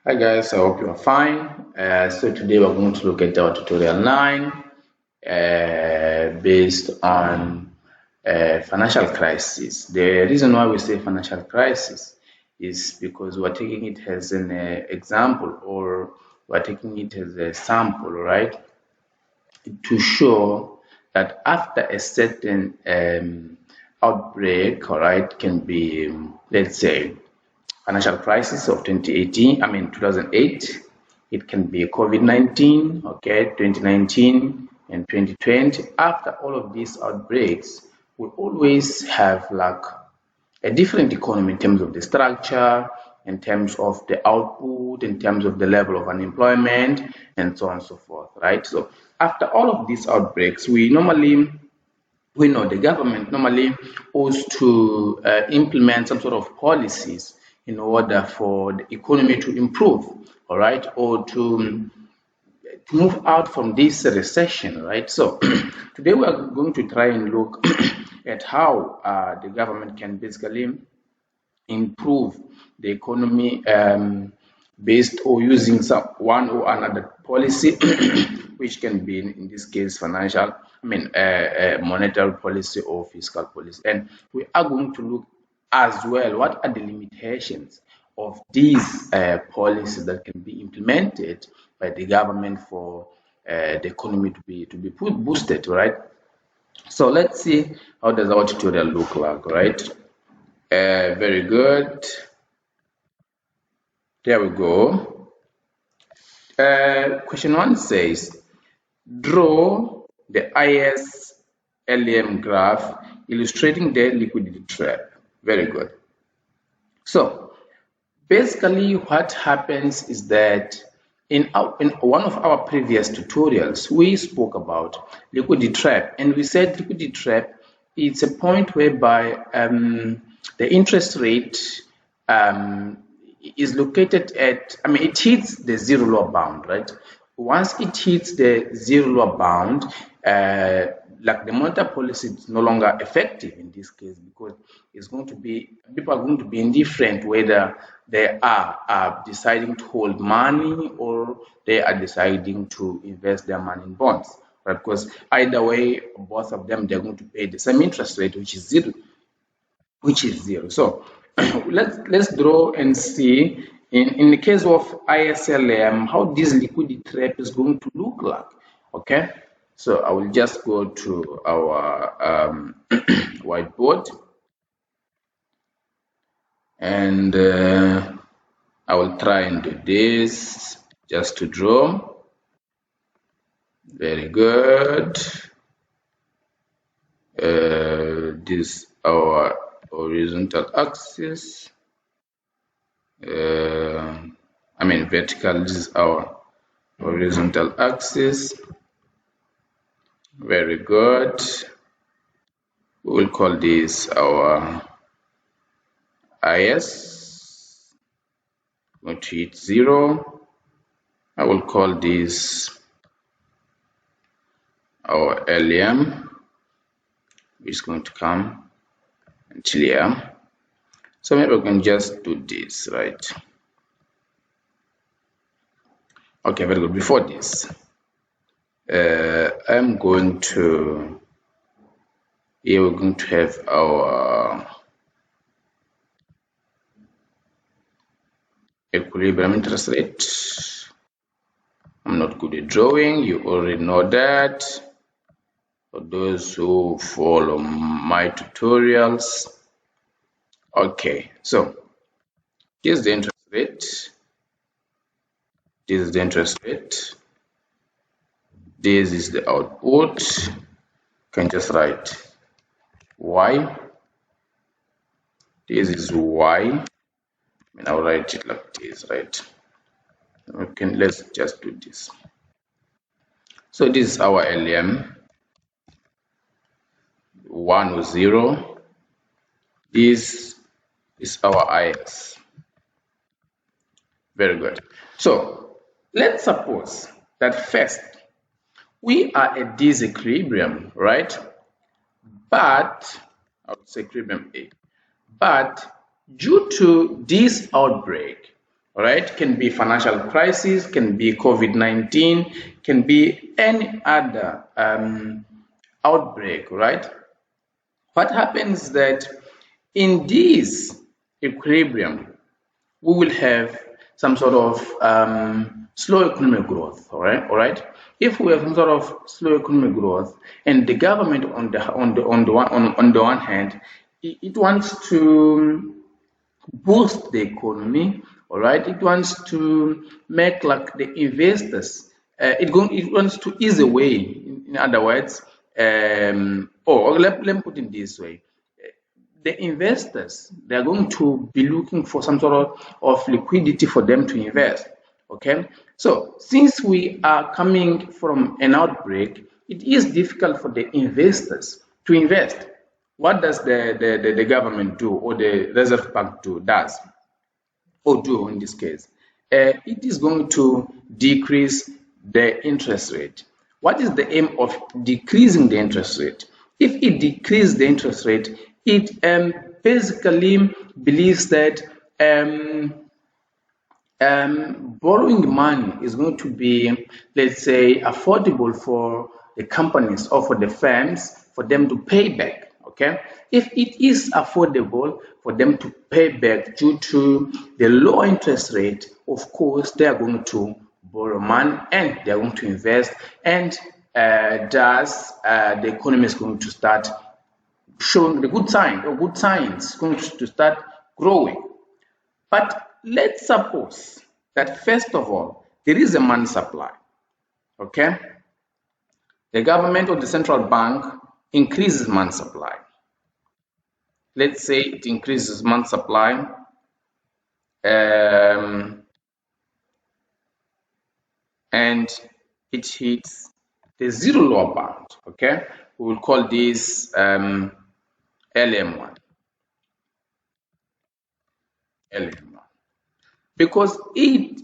Hi guys, I hope you're fine. So today we're going to look at our tutorial 9 based on financial crisis. The reason why we say financial crisis is because we're taking it as an example, or we're taking it as a sample, right? To show that after a certain outbreak, all right, can be, let's say, financial crisis of 2008. It can be COVID-19, okay, 2019 and 2020. After all of these outbreaks, we always have like a different economy in terms of the structure, in terms of the output, in terms of the level of unemployment, and so on and so forth, right? So after all of these outbreaks, we know the government normally owes to implement some sort of policies in order for the economy to improve, all right, or to move out from this recession, right? So today we are going to try and look at how the government can basically improve the economy based or using some one or another policy, which can be in this case financial, monetary policy or fiscal policy. And we are going to look as well what are the limitations of these policies that can be implemented by the government for the economy to be boosted, right? So let's see how does our tutorial look like, right? Very good. There we go. Question 1 says, draw the ISLM graph illustrating the liquidity trap. Very good. So basically what happens is that in one of our previous tutorials, we spoke about liquidity trap, and we said liquidity trap is a point whereby the interest rate is located at, it hits the zero lower bound, right? Once it hits the zero lower bound, like the monetary policy is no longer effective in this case, because it's going to be, people are going to be indifferent whether they are deciding to hold money or they are deciding to invest their money in bonds, right? Because either way, both of them, they're going to pay the same interest rate, which is zero. So let's draw and see in the case of ISLM how this liquidity trap is going to look like. Okay, so I will just go to our whiteboard, and I will try and do this just to draw. Very good. This our horizontal axis. Vertical, this is our horizontal axis. Very good. We will call this our IS. Going to hit 0. I will call this our LM, which is going to come until here. So maybe we can just do this, right? Okay, very good. Before this, I'm going to, here we're going to have our equilibrium interest rate. I'm not good at drawing, you already know that. For those who follow my tutorials. Okay, so here's the interest rate. This is the interest rate. This is the output. You can just write Y. This is Y. I'll write it like this, right? Okay, let's just do this. So this is our LM. 1 or 0. This is our IS. Very good. So let's suppose that first we are at this equilibrium, right? But I would say equilibrium A. But due to this outbreak, All right, can be financial crisis, can be COVID-19, can be any other outbreak, right? What happens is that in this equilibrium, we will have some sort of slow economic growth. All right. If we have some sort of slow economic growth, and the government on the one hand, it wants to boost the economy. All right, it wants to make like the investors. It wants to ease away. In other words, or let me put it this way: the investors, they are going to be looking for some sort of liquidity for them to invest. Okay, so since we are coming from an outbreak, it is difficult for the investors to invest. What does the government do, or the Reserve Bank do in this case? It is going to decrease the interest rate. What is the aim of decreasing the interest rate? If it decreases the interest rate, it basically believes that borrowing money is going to be, let's say, affordable for the companies or for the firms for them to pay back. Okay, if it is affordable for them to pay back due to the low interest rate, of course they are going to borrow money and they are going to invest, and thus the economy is going to start showing the good signs going to start growing. But let's suppose that first of all there is a money supply. Okay, the government or the central bank increases money supply. Let's say it increases money supply and it hits the zero lower bound. Okay, we will call this LM1. Because it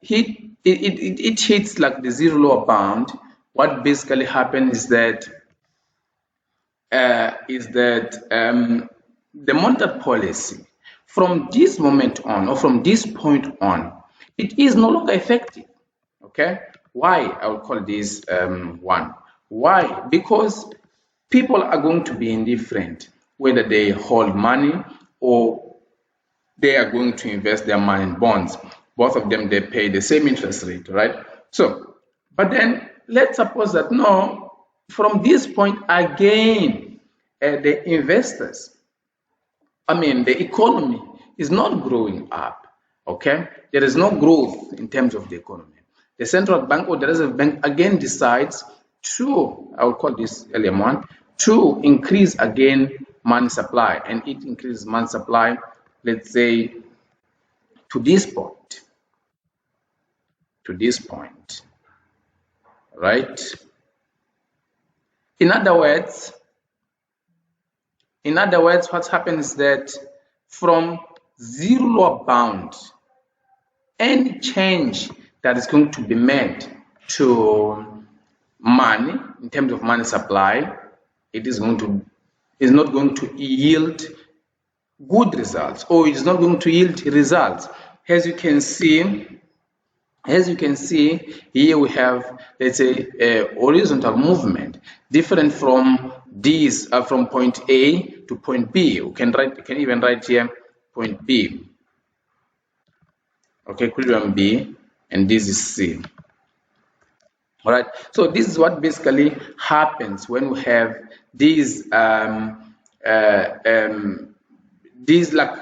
hits like the zero lower bound. What basically happens is that the monetary policy from this moment on, or from this point on, it is no longer effective. Okay, why? I will call this one. Why? Because people are going to be indifferent whether they hold money or they are going to invest their money in bonds. Both of them, they pay the same interest rate, right? So, but then let's suppose that no, from this point again, the investors, the economy is not growing up. Okay, there is no growth in terms of the economy. The central bank or the Reserve Bank again decides to, I will call this LM1, to increase again money supply, and it increases money supply, let's say, to this point, right? In other words, what happens is that from zero lower bound, any change that is going to be made to money in terms of money supply, it is not going to yield good results, or it is not going to yield results. As you can see here, we have, let's say, a horizontal movement different from these, from point A to point B. We can even write here point B. Okay, equilibrium B, and this is C. All right, so this is what basically happens when we have these like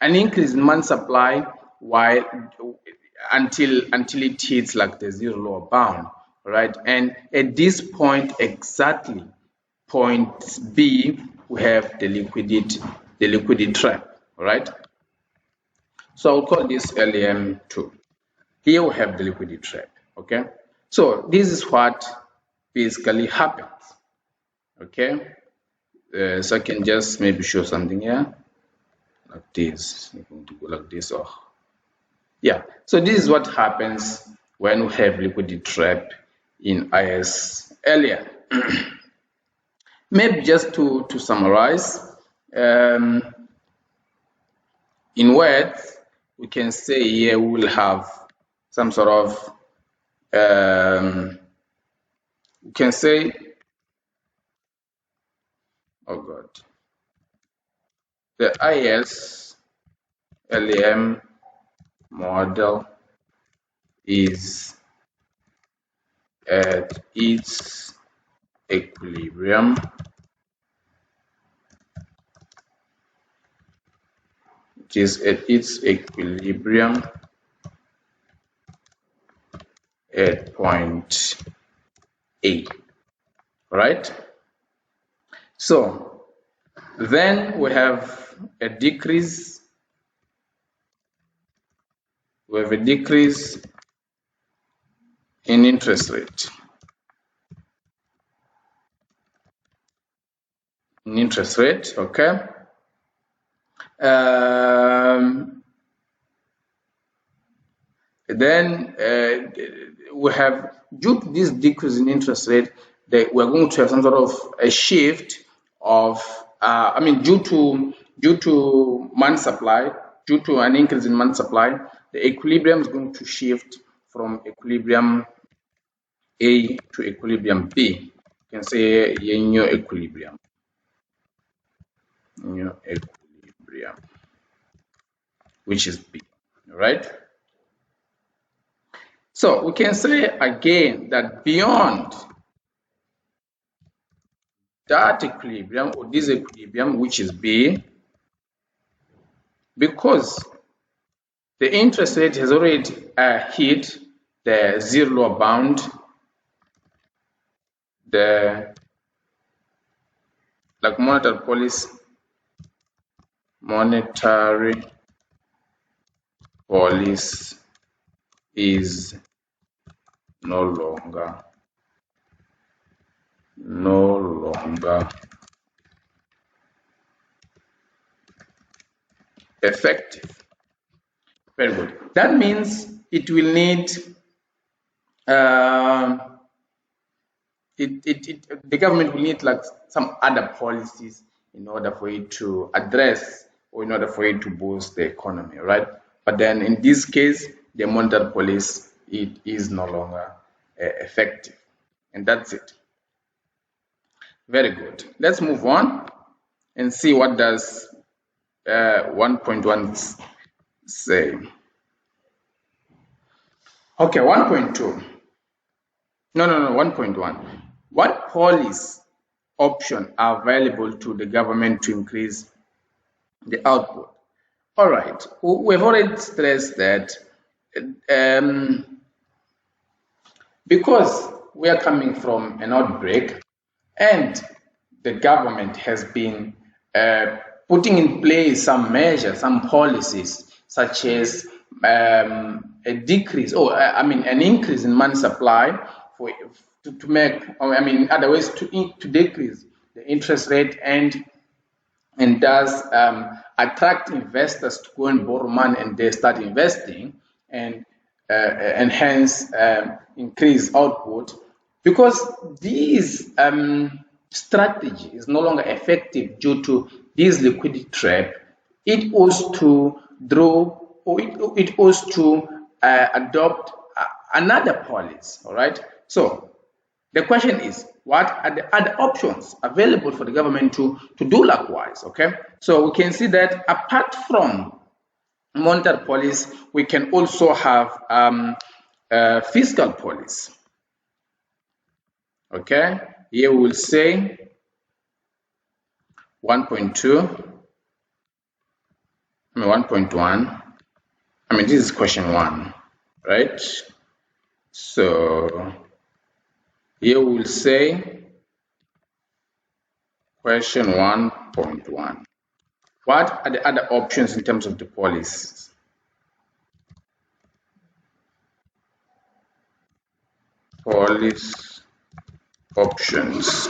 an increase in money supply while until it hits like the zero lower bound. All right, and at this point, exactly point B, we have the liquidity trap. All right, so I'll call this LM2. Here we have the liquidity trap. Okay, so this is what basically happens. Okay, so I can just maybe show something here like this. I'm going to go like this. Or yeah, so this is what happens when we have liquidity trap in IS earlier. Maybe just to summarize, in words, we can say here we will have some sort of we can say, oh God, the ISLAM model is at its equilibrium at point A, right? So then we have a decrease. We have a decrease in interest rate. Okay. Then we have, due to this decrease in interest rate, we're going to have some sort of a shift of, due to money supply, due to an increase in money supply, the equilibrium is going to shift from equilibrium A to equilibrium B. You can say new equilibrium, which is B, right? So we can say again that beyond that equilibrium or this equilibrium, which is B, because the interest rate has already hit the zero lower bound, the monetary policy is no longer effective. Very good. That means it will need the government will need like some other policies in order for it to address or in order for it to boost the economy, right? But then in this case, the monetary policy, it is no longer effective, and that's it. Very good. Let's move on and see what does 1.1 say. Okay, 1.2. No, 1.1. What policy options are available to the government to increase the output? All right, we've already stressed that because we are coming from an outbreak and the government has been putting in place some measures, some policies, such as a decrease or an increase in money supply to make, other ways to decrease the interest rate and thus attract investors to go and borrow money and they start investing and hence increase output. Because this strategy is no longer effective due to this liquidity trap, it was to draw or it was to adopt another policy. All right. So the question is, what are the other options available for the government to do likewise? Okay. So we can see that apart from monetary policy, we can also have fiscal policy. Okay, here we will say 1.2, 1.1. This is question 1, right? So here we will say question 1.1. What are the other options in terms of the policies? Policy options.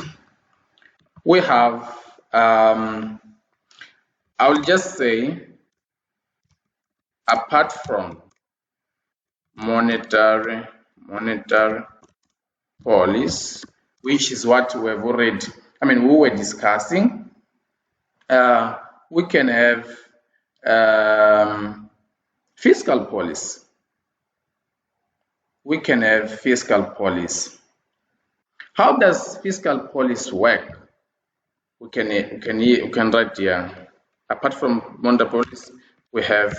We have, I will just say, apart from monetary policy, which is what we have already, we were discussing, we can have Fiscal policy. We can have fiscal policy. How does fiscal policy work? We can write here. Apart from monetary policy, we have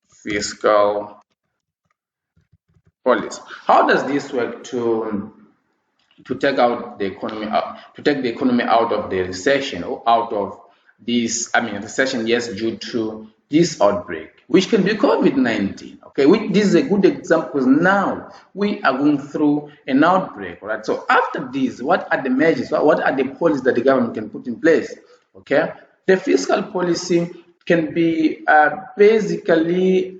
fiscal policy. How does this work to take out the economy out of the recession, or out of this, recession, yes, due to this outbreak, which can be COVID-19. Okay, this is a good example because now we are going through an outbreak. All right, so after this, what are the measures, what are the policies that the government can put in place? Okay, the fiscal policy can be basically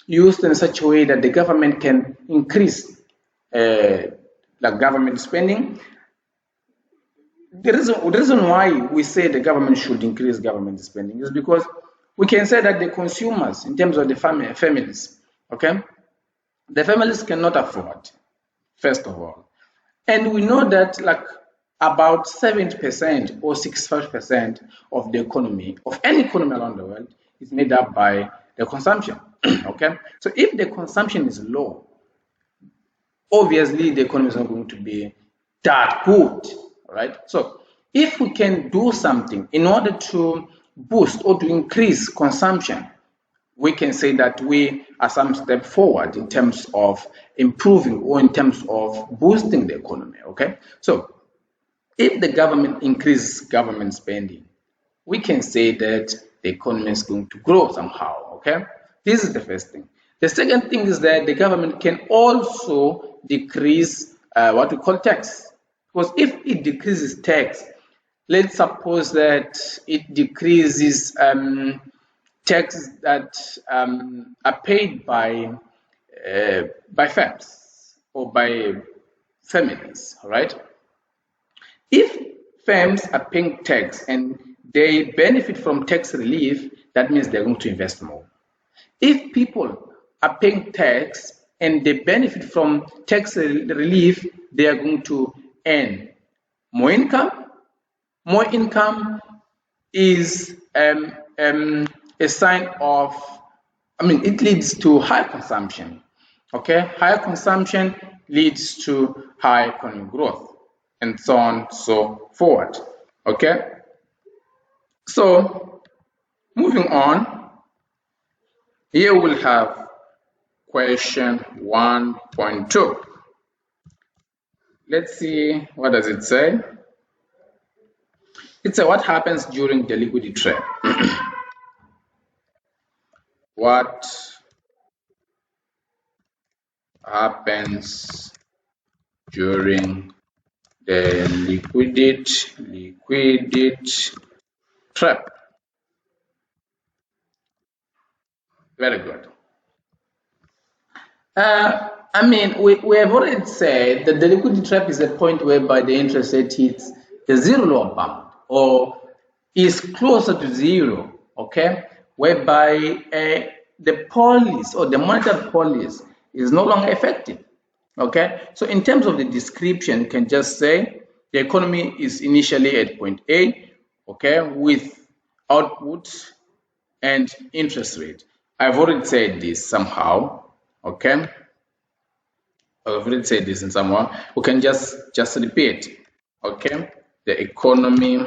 used in such a way that the government can increase government spending. The reason why we say the government should increase government spending is because we can say that the consumers, in terms of the families, okay, the families cannot afford, first of all. And we know that about 70% or 65% of the economy, of any economy around the world, is made up by the consumption. Okay, so if the consumption is low, obviously the economy is not going to be that good. All right, so if we can do something in order to boost or to increase consumption, we can say that we are some step forward in terms of improving or in terms of boosting the economy. Okay, so if the government increases government spending, we can say that the economy is going to grow somehow. Okay, this is the first thing. The second thing is that the government can also decrease what we call tax, because if it decreases tax, let's suppose that it decreases taxes that are paid by firms or by families. All right, if firms are paying tax and they benefit from tax relief, that means they're going to invest more. If people are paying tax and they benefit from tax relief, they are going to earn more income. More income is a sign of, it leads to high consumption. Okay, higher consumption leads to high economic growth, and so on, so forward. Okay, so moving on, here we'll have question 1.2. Let's see, what does it say? It says, what happens during the liquidity trap? What happens during the liquidity trap? Very good. We have already said that the liquidity trap is a point whereby the interest rate hits the zero lower bound or is closer to zero, okay, whereby the policy or the monetary policy is no longer effective. Okay, so in terms of the description, you can just say the economy is initially at point A, okay, with output and interest rate. I've already said this somehow, okay. I've already said this in somehow. We can just repeat, okay. The economy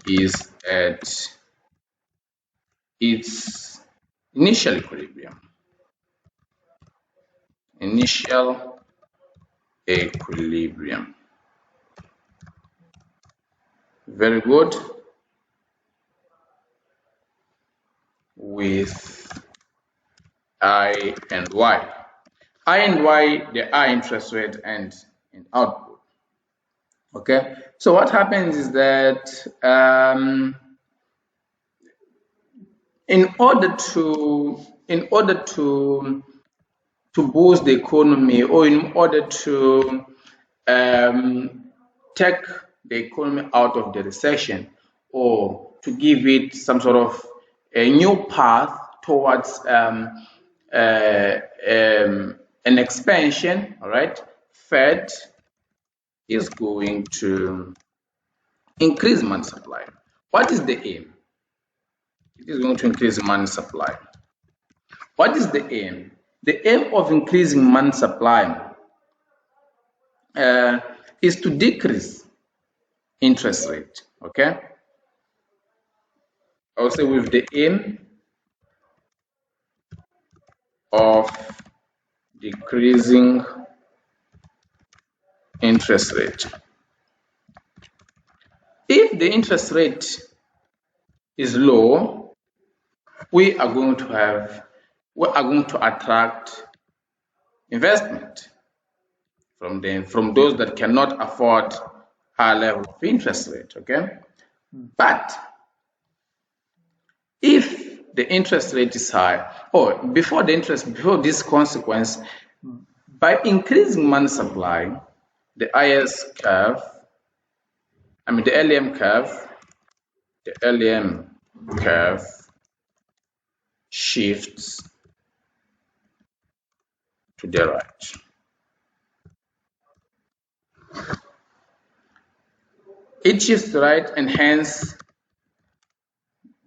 is at its initial equilibrium. Initial equilibrium. Very good. With I and Y. I and Y, they are interest rate and output. Okay, so what happens is that in order to boost the economy, or in order to take the economy out of the recession, or to give it some sort of a new path towards an expansion, all right, Fed is going to increase money supply. What is the aim? It is going to increase money supply. What is the aim? The aim of increasing money supply is to decrease interest rate. Okay, I will say with the aim of decreasing interest rate. If the interest rate is low, we are going to attract investment from those that cannot afford high level of interest rate. Okay, but if the interest rate is high, or before this consequence, by increasing money supply, the IS curve, the LEM curve shifts to the right. It shifts to the right, and hence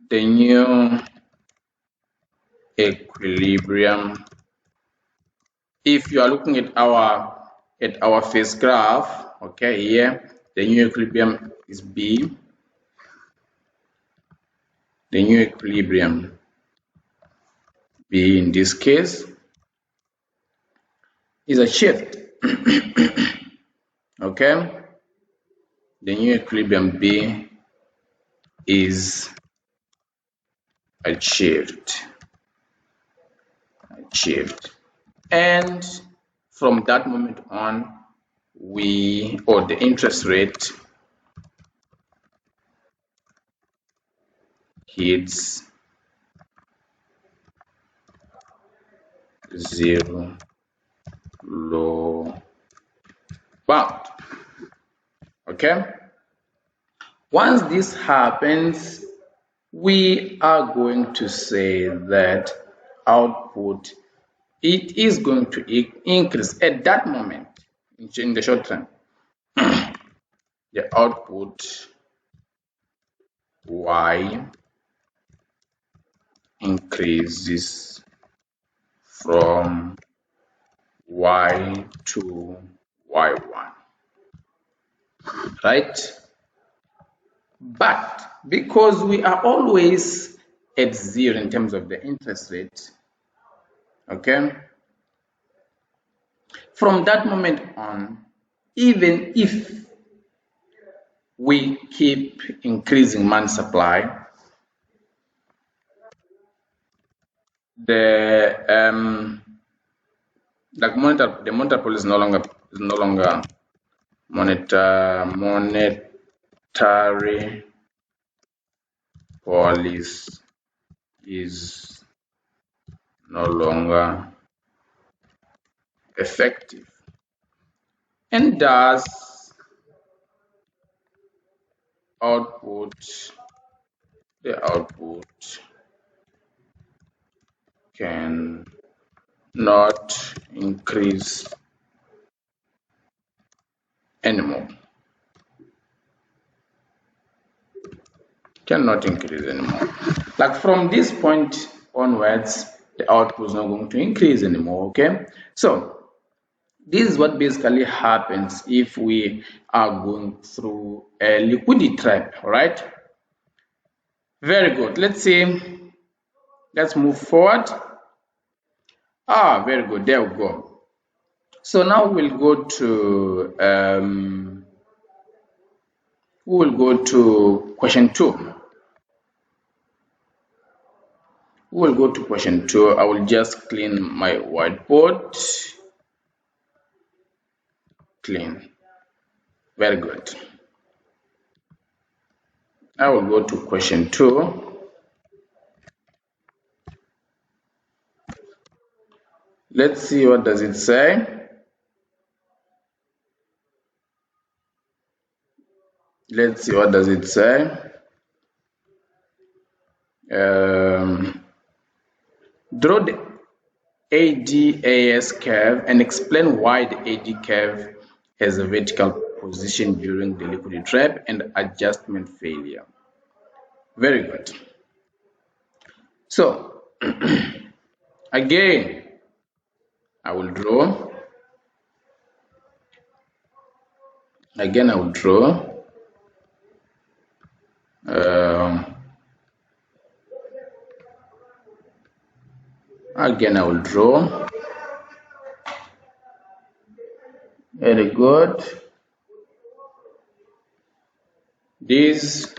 the new equilibrium. If you are looking at our phase graph, okay, here the new equilibrium is B. The new equilibrium B in this case is a shift. Okay, the new equilibrium B is a shift, and from that moment on, the interest rate hits zero low bound. Okay, once this happens, we are going to say that output, it is going to increase at that moment in the short term. The output Y increases from Y to Y1, right? But because we are always at zero in terms of the interest rate, okay, from that moment on, even if we keep increasing money supply, the monetary policy is no longer monetary policy is no longer effective, and thus the output can not increase anymore. Like from this point onwards, the output is not going to increase anymore. Okay, so this is what basically happens if we are going through a liquidity trap. All right, very good. Let's move forward. Very good, there we go. So now we'll go to question 2. We'll go to question 2. I will just clean my whiteboard. Clean. Very good. I will go to question 2. Let's see what does it say. Draw the ADAS curve and explain why the AD curve has a vertical position during the liquidity trap and adjustment failure. Very good. So again, I will draw. Again, I will draw. Again, I will draw. Very good. This.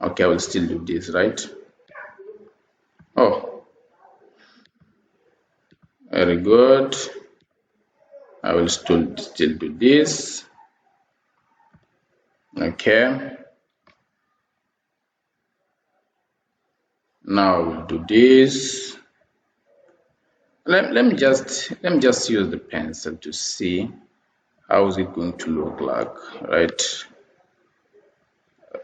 Okay, I will still do this, right? Oh, very good. I will still do this. Okay. Now I will do this. Let me just use the pencil to see how is it going to look like, right?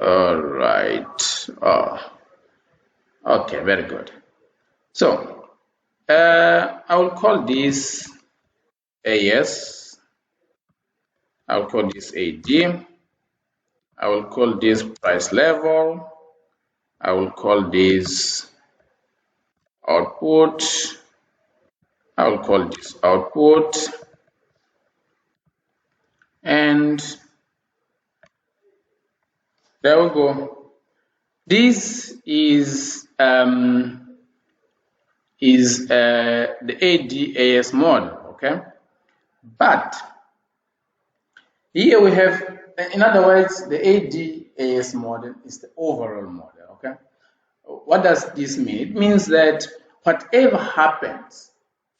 All right. Oh, okay, very good. So I will call this AS. I will call this AD. I will call this price level. I will call this output. I will call this output. And there we go. This is the ADAS model, okay? But here we have, in other words, the ADAS model is the overall model, okay? What does this mean? It means that whatever happens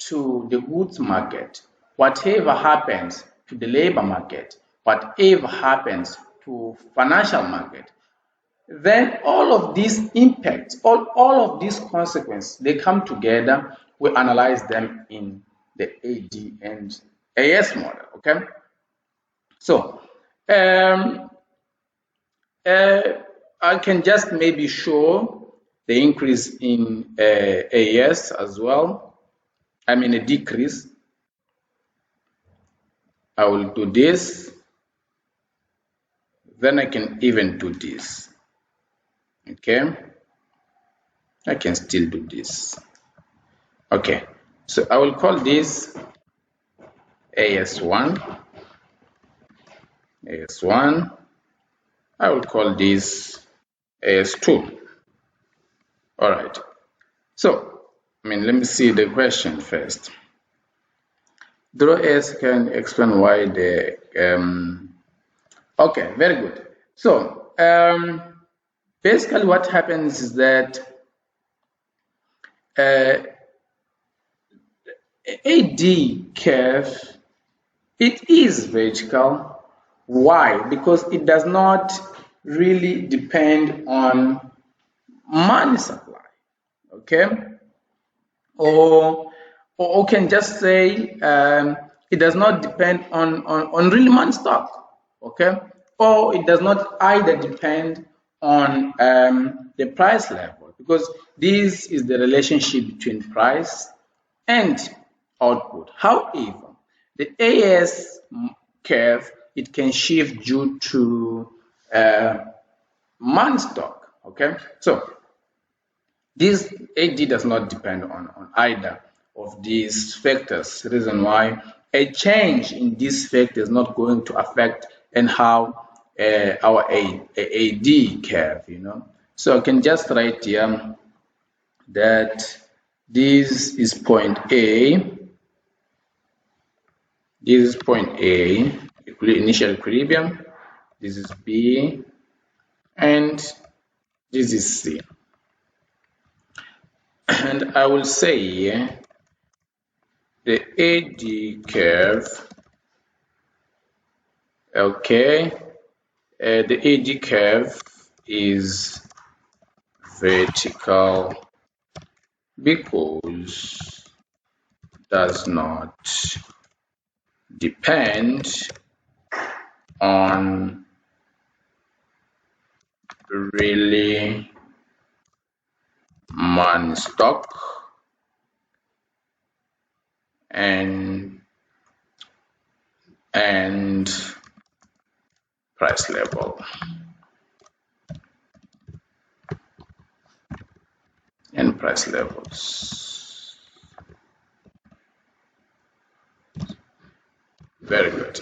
to the goods market, whatever happens to the labor market, whatever happens to financial market, then all of these impacts, all of these consequences, they come together. We analyze them in the AD and AS model, okay? So I can just maybe show the increase in AS as well. I mean a decrease. I will do this. Then I can even do this. Okay. I can still do this. Okay. So I will call this AS1. AS1. I will call this AS2. All right. So, let me see the question first. Draw S can explain why the okay, very good. So basically what happens is that AD curve, it is vertical. Why? Because it does not really depend on money supply, okay? Or can just say it does not depend on real money stock, okay? Or it does not either depend on the price level, because this is the relationship between price and output. However, the AS curve, it can shift due to money stock, okay? So this AD does not depend on either of these factors. Reason why a change in this factor is not going to affect and how our AD curve, So I can just write here that this is point A. This is point A, initial equilibrium. This is B, and this is C. And I will say the AD curve, okay, the AD curve is vertical because does not depend on really money stock and price level. and price levels. Very good.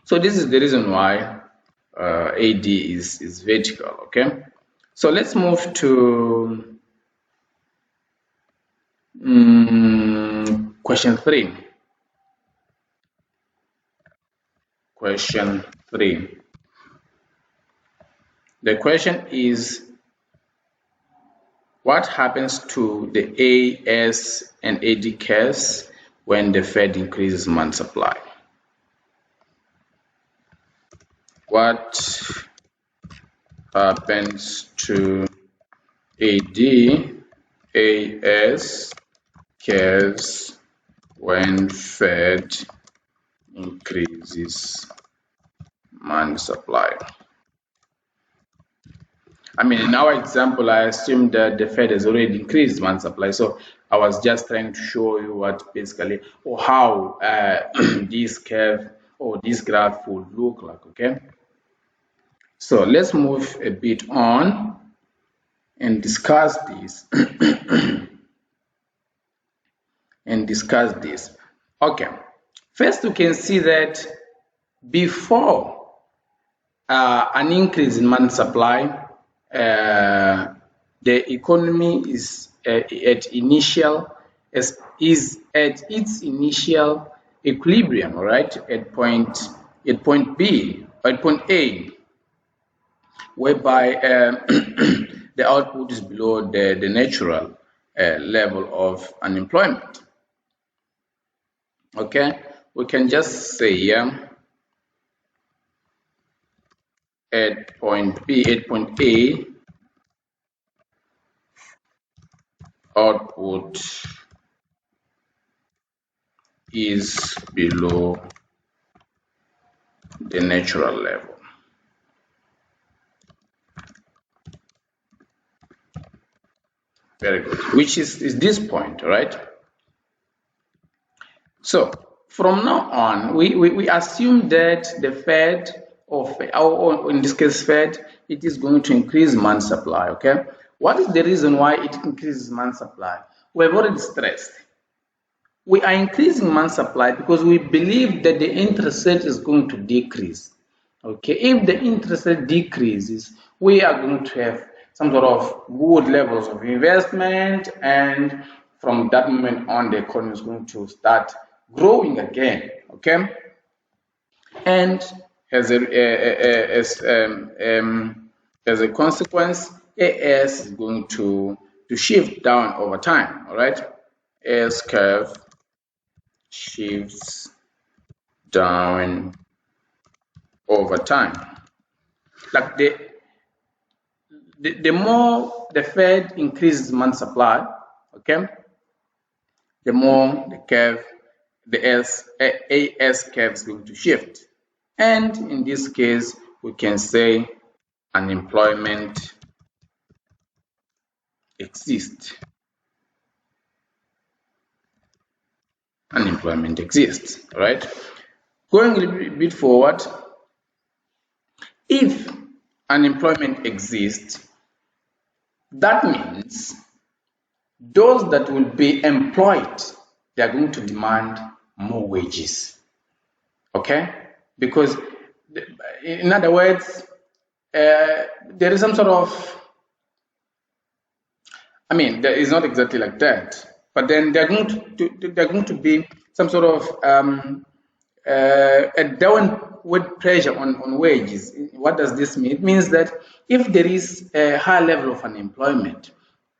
So this is the reason why AD is vertical, okay? So let's move to question 3. Question 3. The question is, what happens to the AS and AD curves when the Fed increases demand supply? What happens to AD, AS curves when Fed increases demand supply? I mean, in our example, I assumed that the Fed has already increased demand supply. So I was just trying to show you what basically, or how this curve or this graph would look like, okay? So let's move a bit on and discuss this. Okay, first we can see that before an increase in demand supply, the economy is at its initial equilibrium, right? At point B, at point A, whereby the output is below the natural level of unemployment. Okay, we can just say at point B, at point A, output is below the natural level. Very good. Which is this point, right? So from now on, we assume that the Fed, or in this case Fed, it is going to increase demand supply, okay? What is the reason why it increases demand supply? We have already stressed. We are increasing demand supply because we believe that the interest rate is going to decrease. Okay, if the interest rate decreases, we are going to have some sort of good levels of investment, and from that moment on, the economy is going to start growing again. Okay, and as a consequence, AS is going to shift down over time. All right, AS curve shifts down over time. Like the more the Fed increases demand supply, okay, the more the curve, the AS curve is going to shift. And in this case, we can say unemployment exists. Unemployment exists, right? Going a little bit forward, if unemployment exists, that means those that will be employed, they are going to demand more wages. Okay? Because, in other words, there is some sort of, I mean, there is not exactly like that, but then they're going to be some sort of a downward pressure on wages. What does this mean? It means that if there is a high level of unemployment,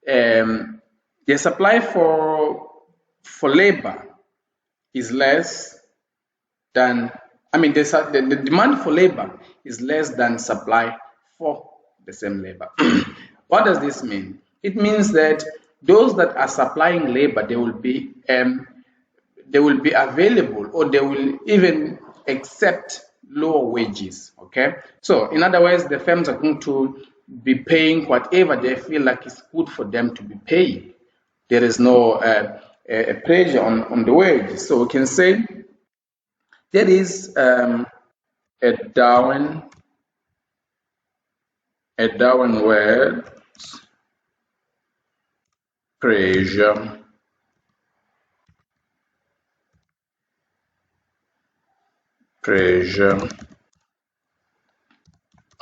the supply for labor is less than, I mean, the demand for labor is less than supply for the same labor. What does this mean? It means that those that are supplying labor, they will be available, or they will even accept lower wages. Okay, so in other words, the firms are going to be paying whatever they feel like is good for them to be paying. There is no pressure on the wages. So we can say there is a downward pressure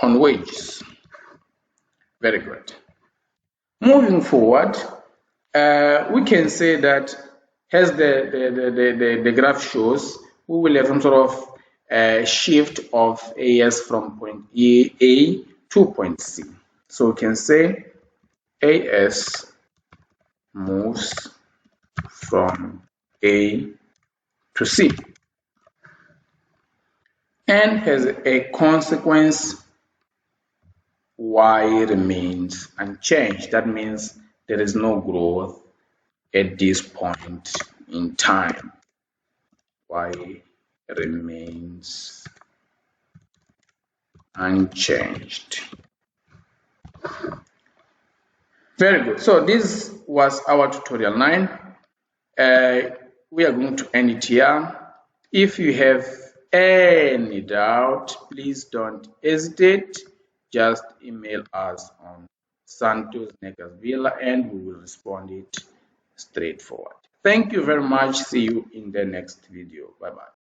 on wages. Very good. Moving forward, we can say that as the graph shows, we will have some sort of shift of AS from point A to point C. So we can say AS moves from A to C. And as a consequence, Y remains unchanged. That means there is no growth at this point in time. Y remains unchanged. Very good. So this was our tutorial 9. We are going to end it here. If you have any doubt, please don't hesitate. Just email us on Santos Negas Villa and we will respond it straightforward. Thank you very much. See you in the next video. Bye bye.